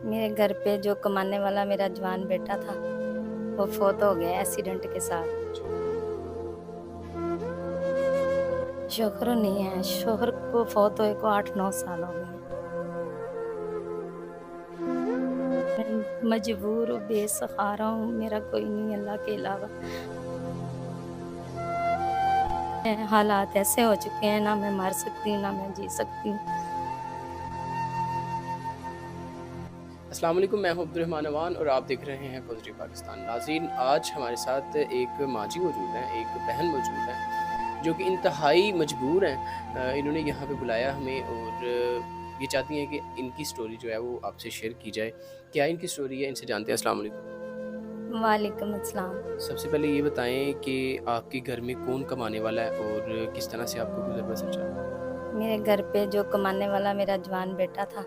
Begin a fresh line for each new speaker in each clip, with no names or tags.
मेरे घर पे जो कमाने वाला मेरा जवान बेटा था वो फौत हो गया एक्सीडेंट के साथ। शोहर नहीं है, शोहर को फौत हुए को 8-9 साल हो गए। मैं मजबूर हूँ, बेसहारा हूँ, मेरा कोई नहीं अल्लाह के अलावा। हालात ऐसे हो चुके हैं, ना मैं मर सकती हूँ ना मैं जी सकती हूँ।
अस्सलाम वालेकुम, मैं हूं अब्दुर्रहमान अवान और आप देख रहे हैं पॉजिटिव पाकिस्तान। नाज़रीन, आज हमारे साथ एक माजी मौजूद हैं, एक बहन मौजूद हैं जो कि इंतहाई मजबूर हैं। इन्होंने यहाँ पे बुलाया हमें और ये चाहती हैं कि इनकी स्टोरी जो है वो आपसे शेयर की जाए। क्या इनकी स्टोरी है, इनसे जानते हैं। अस्सलाम वालेकुम।
वालेकुम अस्सलाम।
सबसे पहले ये बताएं कि आपके घर में कौन कमाने वाला है और किस तरह से आपको गुजर बसर चल रहा है?
मेरे घर पे जो कमाने वाला मेरा जवान बेटा था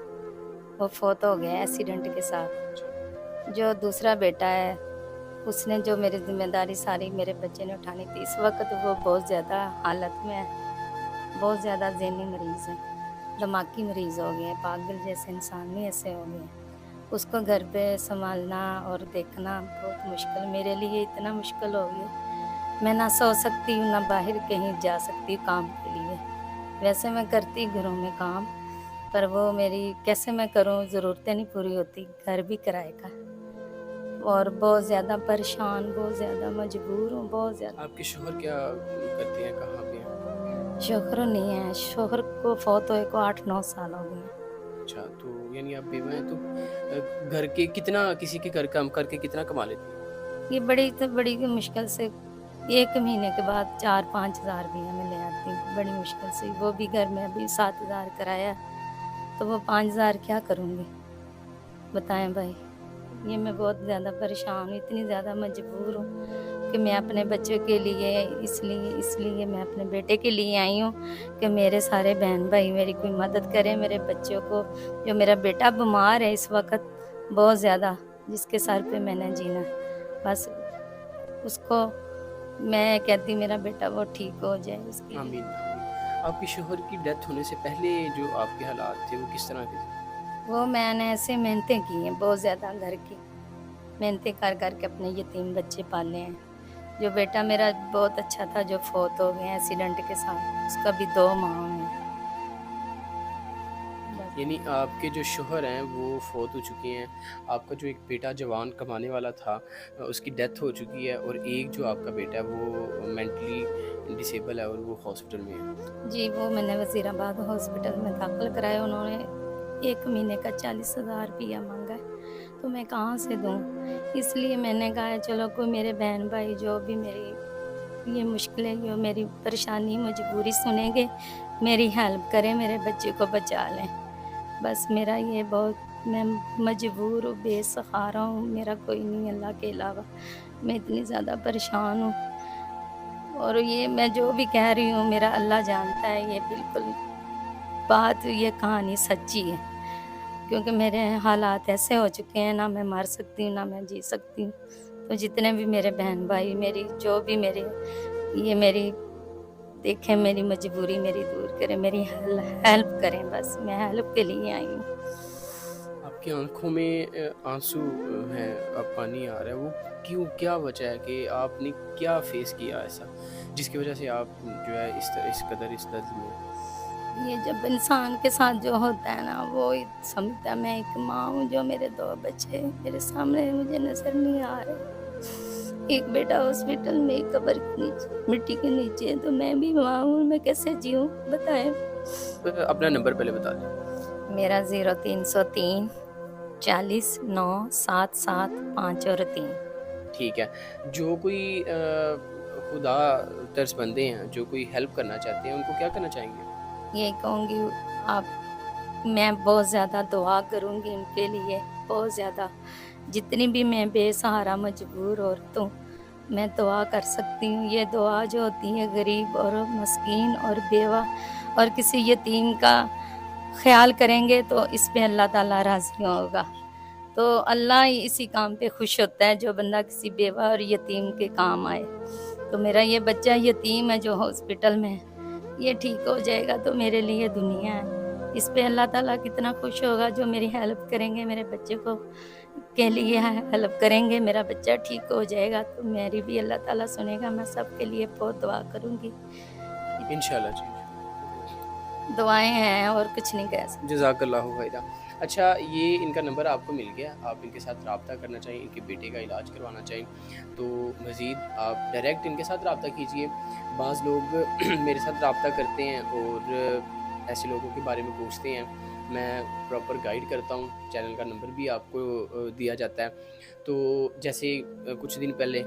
वो फौत हो गया एक्सीडेंट के साथ। जो दूसरा बेटा है उसने जो मेरी जिम्मेदारी सारी मेरे बच्चे ने उठानी थी। इस वक्त वो बहुत ज़्यादा हालत में है, बहुत ज़्यादा ज़हनी मरीज़ है, दिमागी मरीज़ हो गए हैं, पागल जैसे इंसान ही ऐसे हो गए हैं। उसको घर पे संभालना और देखना बहुत मुश्किल, मेरे लिए इतना मुश्किल हो गया। मैं ना सो सकती हूँ ना बाहर कहीं जा सकती हूँ काम के लिए। वैसे मैं करती घरों में काम, पर वो मेरी कैसे मैं करूँ, ज़रूरतें नहीं पूरी होती, घर भी किराए का। और बहुत ज़्यादा परेशान, बहुत ज़्यादा मजबूर हूँ, बहुत ज़्यादा।
आपके शोहर क्या करते हैं, कहाँ पे हैं?
शौहर नहीं है, शौहर को फौत हुए को 8-9 साल हो गए।
अच्छा, तो यानी आप बेवा हैं, तो घर के कितना किसी के घर काम करके कितना कमा लेती हैं?
ये बड़ी तो बड़ी मुश्किल से 1 महीने के बाद 4-5 हज़ार रुपया मैं ले आती हूँ, बड़ी मुश्किल से। वो भी घर में अभी 7 हज़ार किराया, तो वो 5 हज़ार क्या करूँगी? बताएँ भाई। ये मैं बहुत ज़्यादा परेशान हूँ, इतनी ज़्यादा मजबूर हूँ कि मैं अपने बच्चों के लिए इसलिए मैं अपने बेटे के लिए आई हूँ कि मेरे सारे बहन-भाई मेरी कोई मदद करें, मेरे बच्चों को। जो मेरा बेटा बीमार है इस वक़्त बहुत ज़्यादा, जिसके सर पे मैंने जीना है। बस उसको मैं कहती मेरा बेटा वो ठीक हो जाए उसके लिए।
आमीन, आमीन। आपके शोहर की डेथ होने से पहले जो आपके हालात थे, वो किस तरह के थे?
वो मैंने ऐसे मेहनतें की हैं बहुत ज़्यादा घर की, मेहनतें कर के अपने यतीम बच्चे पाले हैं। जो बेटा मेरा बहुत अच्छा था जो फ़ौत हो गया एक्सीडेंट के साथ, उसका भी 2 माह हैं। बस।
यानी आपके जो शोहर हैं, वो फ़ौत हो चुके हैं। आपका जो एक बेटा जवान कमाने वाला था, उसकी डेथ हो चुकी है और एक जो आपका बेटा है, वो मेंटली डिसेबल है और वो हॉस्पिटल में है।
जी, वो मैंने वज़ीराबाद हॉस्पिटल में दाखिल कराया, उन्होंने 1 महीने का 40,000 रुपया माँगा है, तो मैं कहाँ से दूँ? इसलिए मैंने कहा चलो कोई मेरे बहन-भाई जो भी मेरी ये मुश्किलें, जो मेरी परेशानी, मजबूरी सुनेंगे, मेरी हेल्प करें, मेरे बच्चे को बचा लें। बस मेरा ये बहुत, मैं मजबूर हूँ, बेसहारा हूँ, मेरा कोई नहीं अल्लाह के अलावा। मैं इतनी ज़्यादा परेशान हूँ और ये मैं जो भी कह रही हूँ मेरा अल्लाह जानता है, ये बिल्कुल बात, ये कहानी सच्ची है। क्योंकि मेरे हालात ऐसे हो चुके हैं, ना मैं मर सकती हूँ ना मैं जी सकती हूँ। तो जितने भी मेरे बहन-भाई मेरी जो भी मेरे ये मेरी देखें, मेरी मजबूरी मेरी दूर करें, मेरी हेल्प करें, बस मैं हेल्प के लिए आई हूँ।
आपकी आँखों में आँसू हैं, अब पानी आ रहा है, वो क्यों? क्या वजह है कि आपने क्या फ़ेस किया ऐसा, जिसकी वजह से आप जो है इस कदर इस दर्द में हैं?
ये जब इंसान के साथ जो होता है ना वो ही समझता है। मैं एक माँ हूँ, जो मेरे 2 बच्चे मेरे सामने मुझे नज़र नहीं आ रहे। एक बेटा हॉस्पिटल में, एक कब्र के नीचे, मिट्टी के नीचे है, तो मैं भी माँ हूँ, मैं कैसे जीऊँ बताएँ?
अपना नंबर पहले बता दें।
मेरा 0303 40 9 7 7 5 और 3।
ठीक है। जो कोई खुदा तरस बंदे हैं, जो कोई हेल्प करना चाहते हैं, उनको क्या करना चाहेंगे?
यही कहूँगी, आप, मैं बहुत ज़्यादा दुआ करूँगी उनके लिए, बहुत ज़्यादा। जितनी भी मैं बेसहारा मजबूर औरत हूँ, मैं दुआ कर सकती हूँ। ये दुआ जो होती है गरीब और मस्कीन और बेवा और किसी यतीम का ख़्याल करेंगे तो इस पे अल्लाह ताला राज़ी होगा। तो अल्लाह ही इसी काम पे खुश होता है जो बंदा किसी बेवा और यतीम के काम आए। तो मेरा ये बच्चा यतीम है जो हॉस्पिटल में है, ये ठीक हो जाएगा तो मेरे लिए दुनिया है। इस पे अल्लाह ताला कितना खुश होगा जो मेरी हेल्प करेंगे, मेरे बच्चे को के लिए हेल्प करेंगे, मेरा बच्चा ठीक हो जाएगा तो मेरी भी अल्लाह ताला सुनेगा। मैं सबके लिए बहुत दुआ करूँगी।
इंशाल्लाह जी।
दुआएँ हैं और कुछ नहीं कह सकते।
जज़ाकल्लाहु खैरा। अच्छा, ये इनका नंबर आपको मिल गया, आप इनके साथ रब्ता करना चाहें, इनके बेटे का इलाज करवाना चाहें, तो मज़ीद आप डायरेक्ट इनके साथ रब्ता कीजिए। बाज़ लोग मेरे साथ रब्ता करते हैं और ऐसे लोगों के बारे में पूछते हैं, मैं प्रॉपर गाइड करता हूँ, चैनल का नंबर भी आपको दिया जाता है। तो जैसे कुछ दिन पहले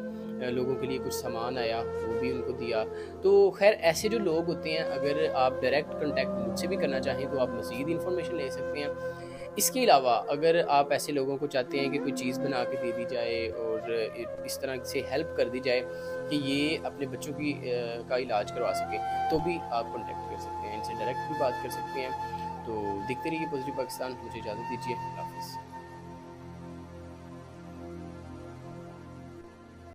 लोगों के लिए कुछ सामान आया, वो भी उनको दिया। तो ख़ैर ऐसे जो लोग होते हैं, अगर आप डायरेक्ट कॉन्टैक्ट मुझसे भी करना चाहें तो आप मज़ीद इन्फॉर्मेशन ले सकते हैं। इसके अलावा अगर आप ऐसे लोगों को चाहते हैं कि कोई चीज़ बना के दे दी जाए और इस तरह से हेल्प कर दी जाए कि ये अपने बच्चों की का इलाज करवा सकें, तो भी आप कॉन्टैक्ट कर सकते हैं, इनसे डायरेक्ट भी बात कर सकते हैं। तो देखते रहिए पॉजिटिव पाकिस्तान। मुझे इजाज़त दीजिए। अल्लाह हाफ़िज़।